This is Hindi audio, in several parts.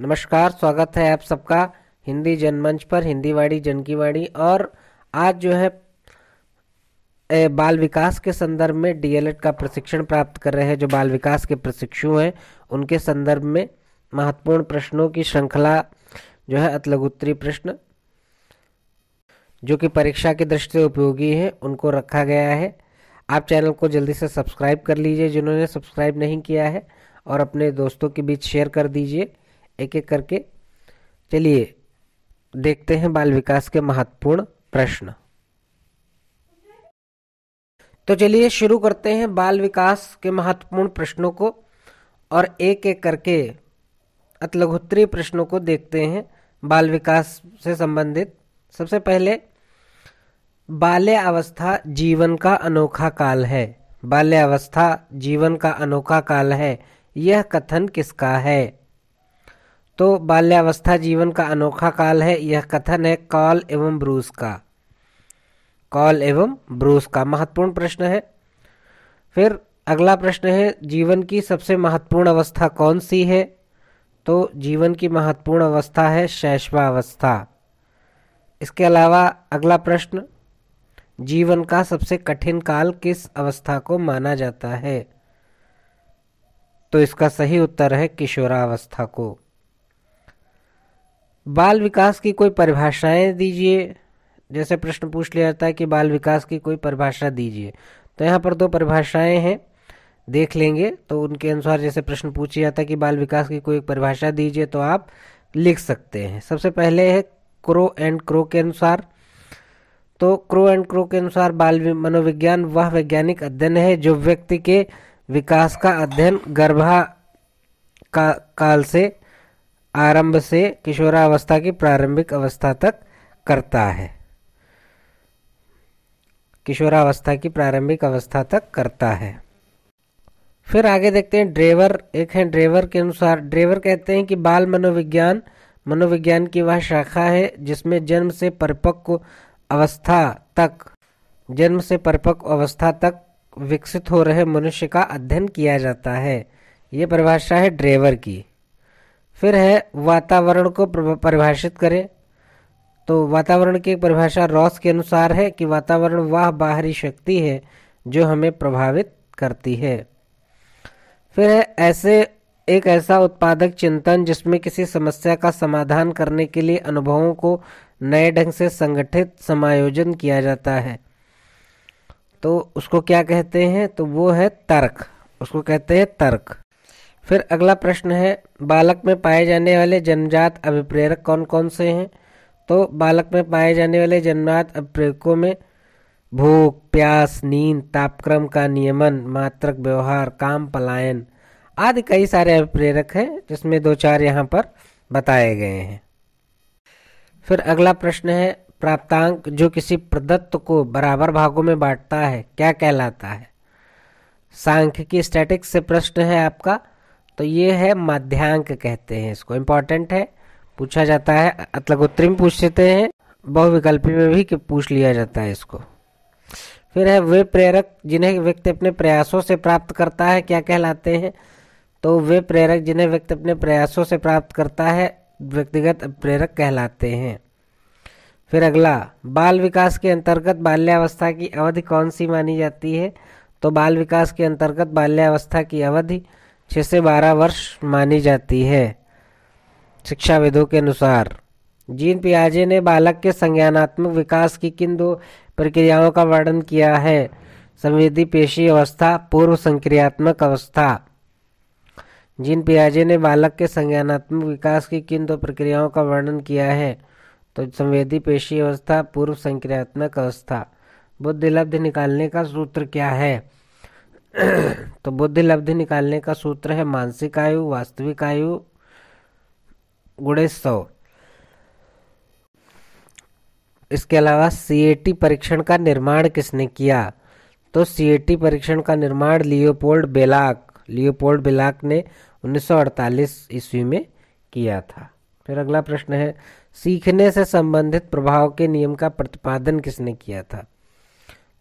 नमस्कार, स्वागत है आप सबका हिंदी जनमंच पर, हिंदी वाणी जन की वाणी। और आज जो है बाल विकास के संदर्भ में डीएलएड का प्रशिक्षण प्राप्त कर रहे हैं जो बाल विकास के प्रशिक्षु हैं, उनके संदर्भ में महत्वपूर्ण प्रश्नों की श्रृंखला जो है अतिलघुत्तरीय प्रश्न जो कि परीक्षा की दृष्टि से उपयोगी है उनको रखा गया है। आप चैनल को जल्दी से सब्सक्राइब कर लीजिए जिन्होंने सब्सक्राइब नहीं किया है, और अपने दोस्तों के बीच शेयर कर दीजिए एक एक करके। चलिए देखते हैं बाल विकास के महत्वपूर्ण प्रश्न। तो चलिए शुरू करते हैं बाल विकास के महत्वपूर्ण प्रश्नों को और एक एक करके अतिलघुत्तरीय प्रश्नों को देखते हैं बाल विकास से संबंधित। सबसे पहले, बाल्यावस्था जीवन का अनोखा काल है। बाल्यावस्था जीवन का अनोखा काल है, यह कथन किसका है? तो बाल्यावस्था जीवन का अनोखा काल है, यह कथन है कॉल एवं ब्रूस का। कॉल एवं ब्रूस का महत्वपूर्ण प्रश्न है। फिर अगला प्रश्न है, जीवन की सबसे महत्वपूर्ण अवस्था कौन सी है? तो जीवन की महत्वपूर्ण अवस्था है शैशवावस्था। इसके अलावा अगला प्रश्न, जीवन का सबसे कठिन काल किस अवस्था को माना जाता है? तो इसका सही उत्तर है किशोरावस्था को। बाल विकास की कोई परिभाषाएं दीजिए। जैसे प्रश्न पूछ लिया जाता है कि बाल विकास की कोई परिभाषा दीजिए, तो यहाँ पर दो परिभाषाएं हैं, देख लेंगे। तो उनके अनुसार जैसे प्रश्न पूछा जाता है कि बाल विकास की कोई परिभाषा दीजिए, तो आप लिख सकते हैं। सबसे पहले है क्रो एंड क्रो के अनुसार। तो क्रो एंड क्रो के अनुसार बाल मनोविज्ञान वह वैज्ञानिक अध्ययन है जो व्यक्ति के विकास का अध्ययन काल से आरंभ से किशोरावस्था की प्रारंभिक अवस्था तक करता है। किशोरावस्था की प्रारंभिक अवस्था तक करता है। फिर आगे देखते हैं ड्रेवर। एक है ड्रेवर के अनुसार, ड्रेवर कहते हैं कि बाल मनोविज्ञान की वह शाखा है जिसमें जन्म से परिपक्व अवस्था तक विकसित हो रहे मनुष्य का अध्ययन किया जाता है। ये परिभाषा है ड्रेवर की। फिर है वातावरण को परिभाषित करें। तो वातावरण की परिभाषा रॉस के अनुसार है कि वातावरण वह बाहरी शक्ति है जो हमें प्रभावित करती है। फिर है एक ऐसा उत्पादक चिंतन जिसमें किसी समस्या का समाधान करने के लिए अनुभवों को नए ढंग से संगठित समायोजन किया जाता है। तो उसको क्या कहते हैं? तो वो है तर्क। उसको कहते हैं तर्क। फिर अगला प्रश्न है, बालक में पाए जाने वाले जन्मजात अभिप्रेरक कौन कौन से हैं? तो बालक में पाए जाने वाले जन्मजात अभिप्रेरकों में भूख, प्यास, नींद, तापक्रम का नियमन, मात्रक व्यवहार, काम, पलायन आदि कई सारे अभिप्रेरक हैं, जिसमें दो चार यहाँ पर बताए गए हैं। फिर अगला प्रश्न है, प्राप्तांक जो किसी प्रदत्त को बराबर भागों में बांटता है क्या कहलाता है? सांख्यिकी स्टैटिक्स से प्रश्न है आपका, तो ये है माध्यांक कहते हैं इसको। इंपॉर्टेंट है, पूछा जाता है, अतिलघुत्तरी में पूछ लेते हैं, बहुविकल्पी में भी पूछ लिया जाता है इसको। फिर है वे प्रेरक जिन्हें व्यक्ति अपने प्रयासों से प्राप्त करता है क्या कहलाते हैं? तो वे प्रेरक जिन्हें व्यक्ति अपने प्रयासों से प्राप्त करता है व्यक्तिगत प्रेरक कहलाते हैं। फिर अगला, बाल विकास के अंतर्गत बाल्यावस्था की अवधि कौन सी मानी जाती है? तो बाल विकास के अंतर्गत बाल्यावस्था की अवधि 6 से 12 वर्ष मानी जाती है शिक्षाविदों के अनुसार। जीन पियाजे ने बालक के संज्ञानात्मक विकास की किन दो प्रक्रियाओं का वर्णन किया है? संवेदी पेशी अवस्था, पूर्व संक्रियात्मक अवस्था। जीन पियाजे ने बालक के संज्ञानात्मक विकास की किन दो प्रक्रियाओं का वर्णन किया है? तो संवेदी पेशी अवस्था, पूर्व संक्रियात्मक अवस्था। बुद्धि लब्धि निकालने का सूत्र क्या है? तो बुद्धि लब्धि निकालने का सूत्र है मानसिक आयु वास्तविक आयु गुणे 100। इसके अलावा सीएटी परीक्षण का निर्माण किसने किया? तो सीएटी परीक्षण का निर्माण लियोपोल्ड बेलाक ने 1948 ईस्वी में किया था। फिर अगला प्रश्न है, सीखने से संबंधित प्रभाव के नियम का प्रतिपादन किसने किया था?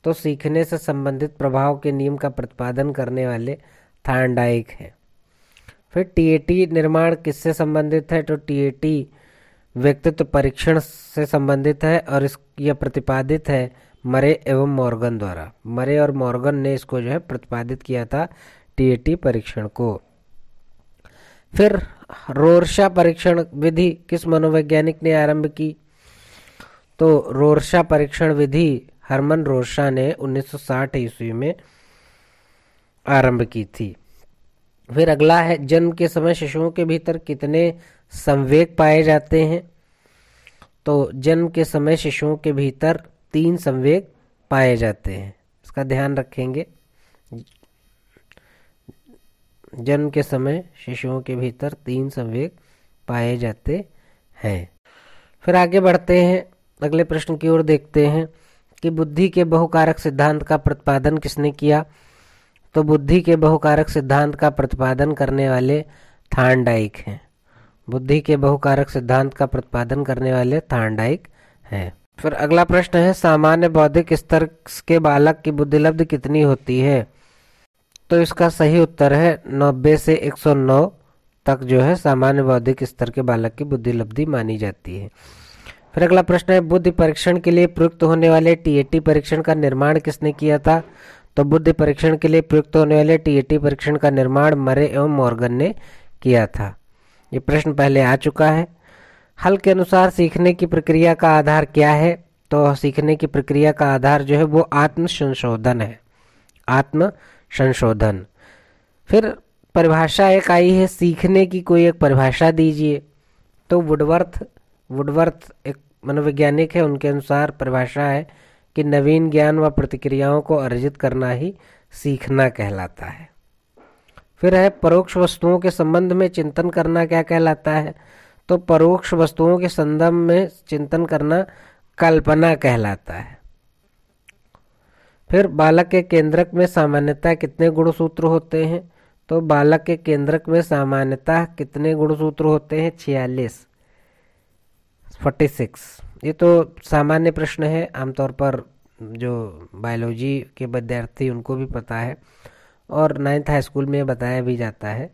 तो सीखने से संबंधित प्रभाव के नियम का प्रतिपादन करने वाले थार्नडाइक हैं। फिर टीएटी निर्माण किससे संबंधित है? तो टीएटी व्यक्तित्व परीक्षण से संबंधित है और यह प्रतिपादित है मरे एवं मॉर्गन द्वारा। मरे और मॉर्गन ने इसको जो है प्रतिपादित किया था टीएटी परीक्षण को। फिर रोरशा परीक्षण विधि किस मनोवैज्ञानिक ने आरंभ की? तो रोरशा परीक्षण विधि हरमन रोरशा ने 1960 ईस्वी में आरंभ की थी। फिर अगला है, जन्म के समय शिशुओं के भीतर कितने संवेग पाए जाते हैं? तो जन्म के समय शिशुओं के भीतर 3 संवेग पाए जाते हैं, इसका ध्यान रखेंगे। जन्म के समय शिशुओं के भीतर 3 संवेग पाए जाते हैं। फिर आगे बढ़ते हैं, अगले प्रश्न की ओर देखते हैं कि बुद्धि के बहुकारक सिद्धांत का प्रतिपादन किसने किया? तो बुद्धि के बहुकारक सिद्धांत का प्रतिपादन करने वाले थार्नडाइक हैं। बुद्धि के बहुकारक सिद्धांत का प्रतिपादन करने वाले थार्नडाइक हैं। फिर अगला प्रश्न है, सामान्य बौद्धिक स्तर के बालक की बुद्धिलब्धि कितनी होती है? तो इसका सही उत्तर है 90 से 109 तक जो है सामान्य बौद्धिक स्तर के बालक की बुद्धिलब्धि मानी जाती है। फिर अगला प्रश्न है, बुद्धि परीक्षण के लिए प्रयुक्त होने वाले टीएटी परीक्षण का निर्माण किसने किया था? तो बुद्धि परीक्षण के लिए प्रयुक्त होने वाले टीएटी परीक्षण का निर्माण मरे एवं मॉर्गन ने किया था। ये प्रश्न पहले आ चुका है। हल के अनुसार सीखने की प्रक्रिया का आधार क्या है? तो सीखने की प्रक्रिया का आधार जो है वो आत्म संशोधन है, आत्म संशोधन। फिर परिभाषा एक आई है, सीखने की कोई एक परिभाषा दीजिए। तो वुडवर्थ एक मनोवैज्ञानिक है, उनके अनुसार परिभाषा है कि नवीन ज्ञान व प्रतिक्रियाओं को अर्जित करना ही सीखना कहलाता है। फिर है, परोक्ष वस्तुओं के संबंध में चिंतन करना क्या कहलाता है? तो परोक्ष वस्तुओं के संदर्भ में चिंतन करना कल्पना कहलाता है। फिर बालक के केंद्रक में सामान्यतः कितने गुणसूत्र होते हैं? तो बालक के केंद्रक में सामान्यतः कितने गुणसूत्र होते हैं? 46। ये तो सामान्य प्रश्न है, आमतौर पर जो बायोलॉजी के विद्यार्थी उनको भी पता है और 9th हाई स्कूल में बताया भी जाता है।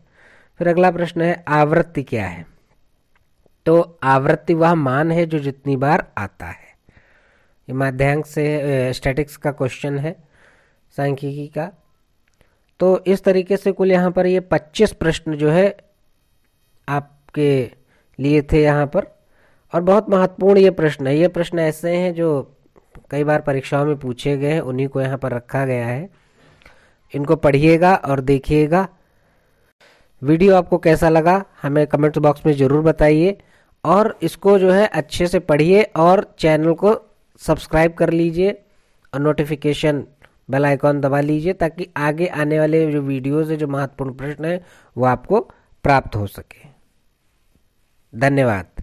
फिर अगला प्रश्न है, आवृत्ति क्या है? तो आवृत्ति वह मान है जो जितनी बार आता है। ये माध्यांक से स्टैटिक्स का क्वेश्चन है, सांख्यिकी का। तो इस तरीके से कुल यहाँ पर ये 25 प्रश्न जो है आपके लिए थे यहाँ पर, और बहुत महत्वपूर्ण ये प्रश्न है। ये प्रश्न ऐसे हैं जो कई बार परीक्षाओं में पूछे गए हैं, उन्हीं को यहाँ पर रखा गया है। इनको पढ़िएगा और देखिएगा। वीडियो आपको कैसा लगा हमें कमेंट बॉक्स में ज़रूर बताइए, और इसको जो है अच्छे से पढ़िए और चैनल को सब्सक्राइब कर लीजिए और नोटिफिकेशन बेल आइकॉन दबा लीजिए, ताकि आगे आने वाले जो वीडियोज़ है, जो महत्वपूर्ण प्रश्न है, वो आपको प्राप्त हो सके। धन्यवाद।